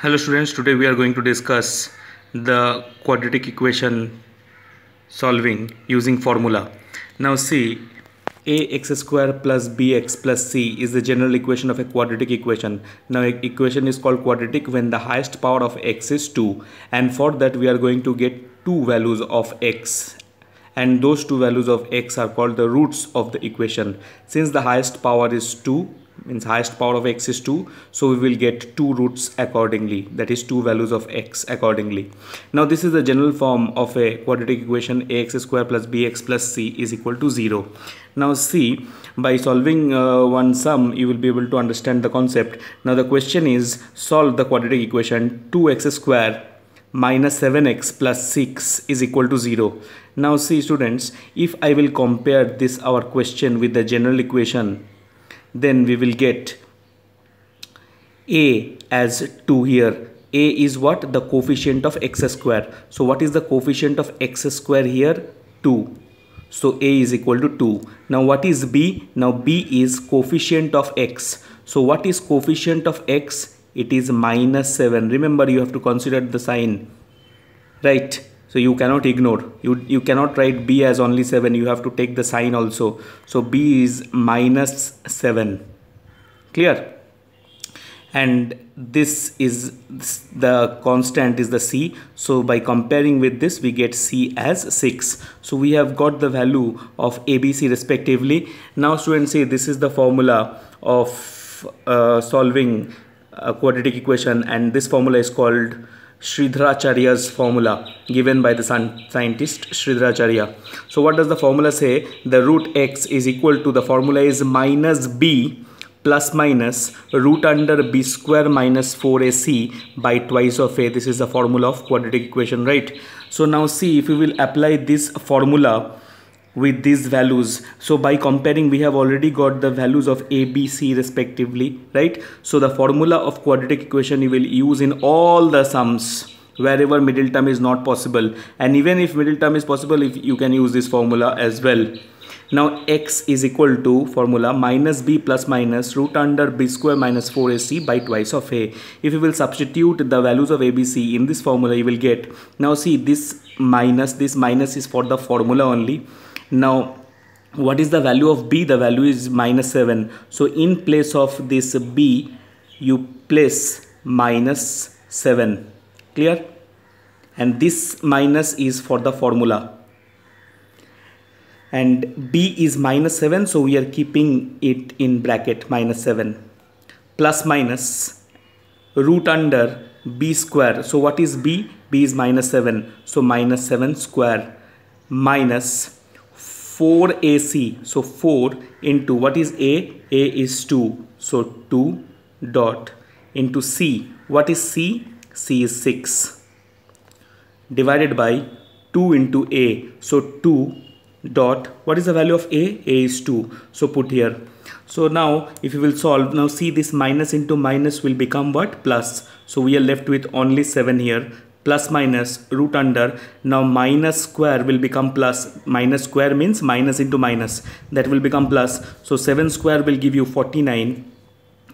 Hello students, today we are going to discuss the quadratic equation solving using formula. Now see, ax square plus bx plus c is the general equation of a quadratic equation. Now equation is called quadratic when the highest power of x is 2, and for that we are going to get two values of x, and those two values of x are called the roots of the equation. Since the highest power is 2, means highest power of x is 2, so we will get two roots accordingly, that is two values of x accordingly. Now this is the general form of a quadratic equation: ax square plus bx plus c is equal to 0. Now see, by solving one sum you will be able to understand the concept. Now the question is, solve the quadratic equation 2x square minus 7x plus 6 is equal to 0. Now see students, if I will compare this our question with the general equation, then we will get a as 2 here. A is what? The coefficient of x square. So what is the coefficient of x square here? 2. So a is equal to 2. Now what is b? Now b is coefficient of x. So what is coefficient of x? It is minus 7. Remember, you have to consider the sign, right? So you cannot ignore, you cannot write b as only 7, you have to take the sign also. So b is minus 7. Clear? And this is the constant is the c, so by comparing with this we get c as 6. So we have got the value of abc respectively. Now students, see, this is the formula of solving a quadratic equation, and this formula is called Sridharacharya's formula, given by the scientist Sridharacharya. So what does the formula say? The root x is equal to, the formula is minus b plus minus root under b square minus 4ac by twice of a. This is the formula of quadratic equation, right? So now see, if we will apply this formula with these values, so by comparing we have already got the values of a, b, c respectively, right? So the formula of quadratic equation you will use in all the sums wherever middle term is not possible, and even if middle term is possible, if you can use this formula as well. Now x is equal to formula minus b plus minus root under b square minus 4ac by twice of a. If you will substitute the values of abc in this formula, you will get, now see, this minus is for the formula only. Now what is the value of b? The value is minus 7. So in place of this b you place minus 7. Clear? And this minus is for the formula, and b is minus 7, so we are keeping it in bracket, minus 7 plus minus root under b square. So what is b? B is minus 7, so minus 7 square minus 4ac. So 4 into, what is a? A is 2, so 2 dot into c. What is c? C is 6 divided by 2 into a. So 2 dot, what is the value of a? A is 2, so put here. So now if you will solve, now see, this minus into minus will become what? Plus. So we are left with only 7 here, plus minus root under, now minus square will become plus, minus square means minus into minus, that will become plus. So 7 square will give you 49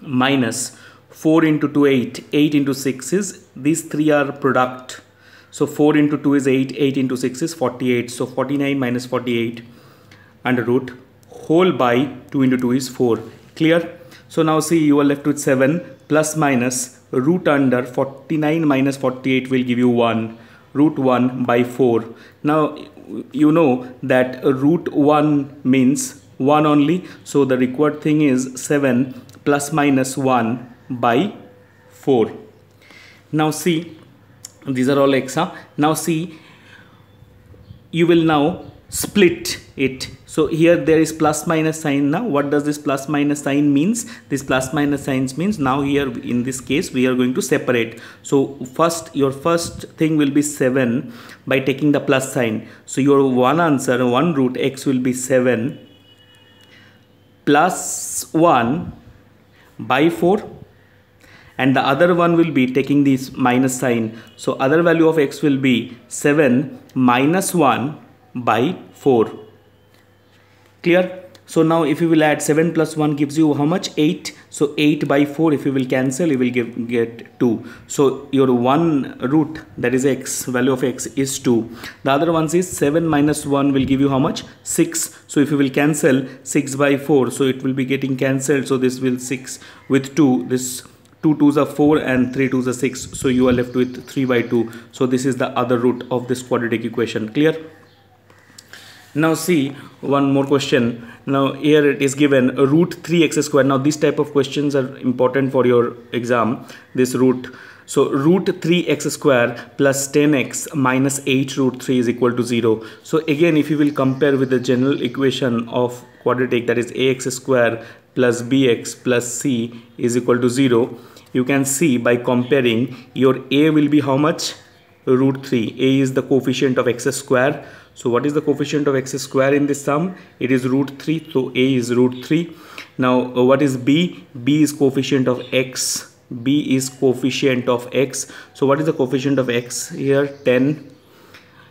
minus 4 into 2 8, 8 into 6 is, these three are product, so 4 into 2 is 8, 8 into 6 is 48, so 49 minus 48 under root whole by 2 into 2 is 4. Clear? So now see, you are left with 7 plus minus root under 49 minus 48 will give you 1, root 1 by 4. Now you know that root 1 means 1 only, so the required thing is 7 plus minus 1 by 4. Now see, these are all x. Now see, you will now split it. So here there is plus minus sign. Now what does this plus minus sign means? This plus minus signs means, now here in this case we are going to separate. So first, your first thing will be 7 by taking the plus sign. So your one answer, one root x will be 7 plus 1 by 4, and the other one will be taking this minus sign. So other value of x will be 7 minus 1 by 4. Clear? So now if you will add 7 plus 1 gives you how much? 8. So 8 by 4, if you will cancel, you will get 2. So your one root, that is x, value of x is 2. The other one is 7 minus 1 will give you how much? 6. So if you will cancel 6 by 4, so it will be getting cancelled. So this will 6 with 2, this 2 2s are 4 and 3 2s are 6. So you are left with 3 by 2. So this is the other root of this quadratic equation. Clear? Now see one more question. Now here it is given root 3x square. Now this type of questions are important for your exam, this root. So root 3x square plus 10x minus 8 root 3 is equal to 0. So again, if you will compare with the general equation of quadratic, that is ax square plus bx plus c is equal to 0, you can see by comparing, your a will be how much? Root 3. A is the coefficient of x square. So what is the coefficient of x square in this sum? It is root 3. So a is root 3. Now what is b? B is coefficient of x. B is coefficient of x. So what is the coefficient of x here? 10.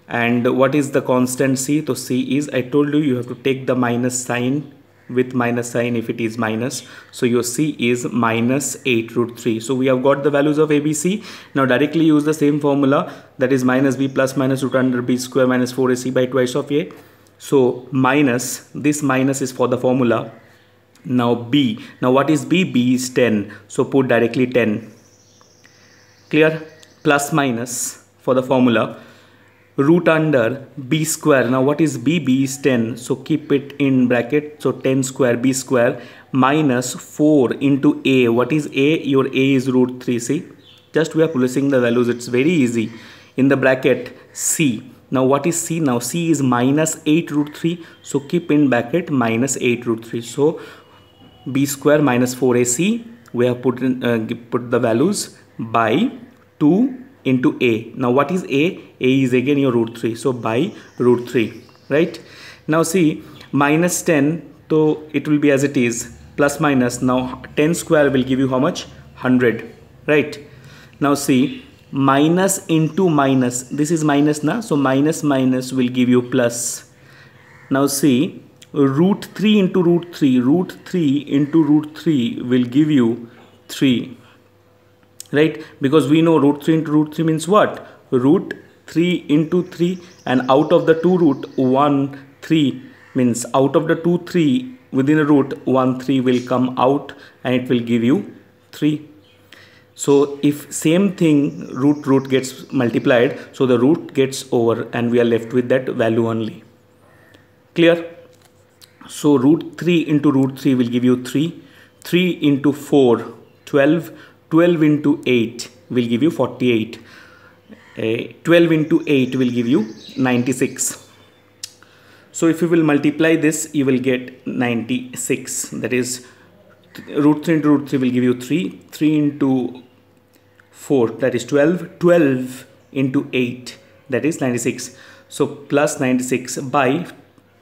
And what is the constant c? So c is, I told you have to take the minus sign, with minus sign if it is minus. So your c is minus 8 root 3. So we have got the values of a, b, c. Now directly use the same formula, that is minus b plus minus root under b square minus 4ac by twice of a. So minus, this minus is for the formula. Now b, now what is b? B is 10. So put directly 10. Clear? Plus minus for the formula, root under b square. Now what is b? B is 10. So keep it in bracket. So 10 square b square minus 4 into a. What is a? Your a is root 3. See, just we are placing the values. It's very easy. In the bracket c. Now what is c? Now c is minus 8 root 3. So keep in bracket minus 8 root 3. So b square minus 4ac. We have put the values by 2 into a. Now what is a? A is again your root 3. So by root 3, right? Now see, minus 10, so it will be as it is, plus minus. Now 10 square will give you how much? 100, right? Now see, minus into minus, this is minus now, so minus minus will give you plus. Now see, root 3 into root 3, root 3 into root 3 will give you 3. Right? Because we know root 3 into root 3 means what? Root 3 into 3, and out of the 2 root 1 3 means out of the 2 3 within a root 1 3 will come out and it will give you 3. So if same thing root gets multiplied, so the root gets over and we are left with that value only. Clear? So root 3 into root 3 will give you 3. 3 into 4, 12. 12 into 8 will give you 48. 12 into 8 will give you 96. So if you will multiply this, you will get 96. That is, root 3 into root 3 will give you 3. 3 into 4, that is 12. 12 into 8, that is 96. So plus 96 by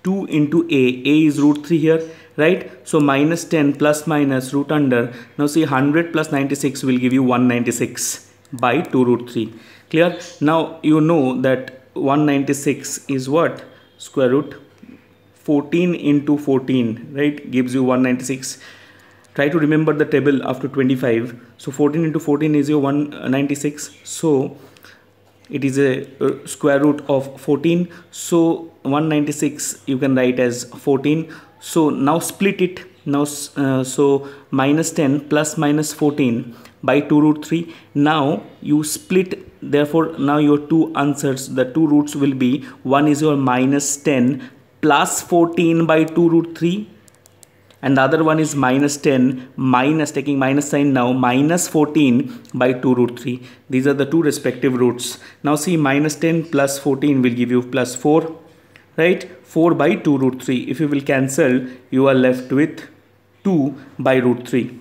2 into a. A is root 3 here. Right? So minus 10 plus minus root under. Now see, 100 plus 96 will give you 196 by 2 root 3. Clear? Now you know that 196 is what? Square root 14 into 14, right? Gives you 196. Try to remember the table after 25. So 14 into 14 is your 196. So it is a square root of 14. So 196 you can write as 14. So now split it. Now so minus 10 plus minus 14 by 2 root 3. Now you split, therefore now your two answers, the two roots will be, one is your minus 10 plus 14 by 2 root 3, and the other one is minus 10 minus, taking minus sign now, minus 14 by 2 root 3. These are the two respective roots. Now see, minus 10 plus 14 will give you plus 4, right? 4 by 2 root 3. If you will cancel, you are left with 2 by root 3,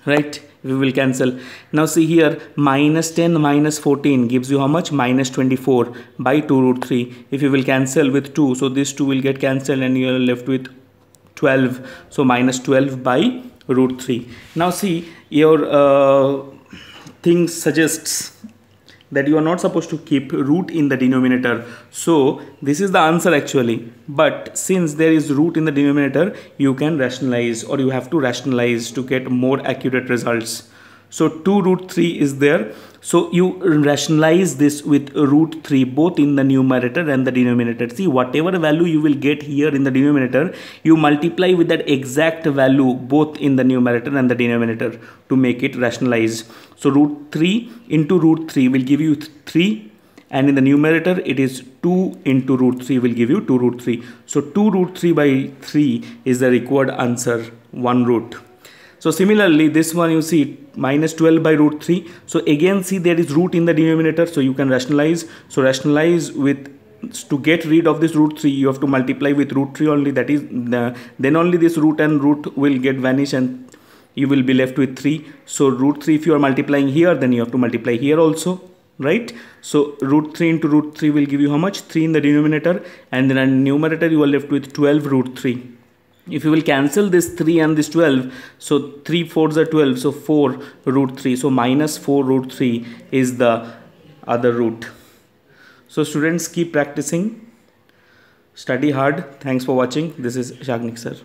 right? We will cancel. Now see here, minus 10 minus 14 gives you how much? Minus 24 by 2 root 3. If you will cancel with 2, so this 2 will get cancelled and you are left with 12. So minus 12 by root 3. Now see, your thing suggests that you are not supposed to keep root in the denominator. So this is the answer actually, but since there is root in the denominator, you can rationalize, or you have to rationalize to get more accurate results. So 2 root 3 is there. So you rationalize this with root 3 both in the numerator and the denominator. See, whatever value you will get here in the denominator, you multiply with that exact value both in the numerator and the denominator to make it rationalize. So root 3 into root 3 will give you 3, and in the numerator it is 2 into root 3 will give you 2 root 3. So 2 root 3 by 3 is the required answer, 1 root. So similarly, this one you see minus 12 by root 3. So again, see, there is root in the denominator, so you can rationalize. So rationalize with, to get rid of this root 3, you have to multiply with root 3 only. That is, then only this root and root will get vanished and you will be left with 3. So root 3, if you are multiplying here, then you have to multiply here also, right? So root 3 into root 3 will give you how much? 3 in the denominator, and then in the numerator you are left with 12 root 3. If you will cancel this 3 and this 12, so 3 4s are 12, so 4 root 3. So minus 4 root 3 is the other root. So students, keep practicing, study hard. Thanks for watching. This is Shagnik sir.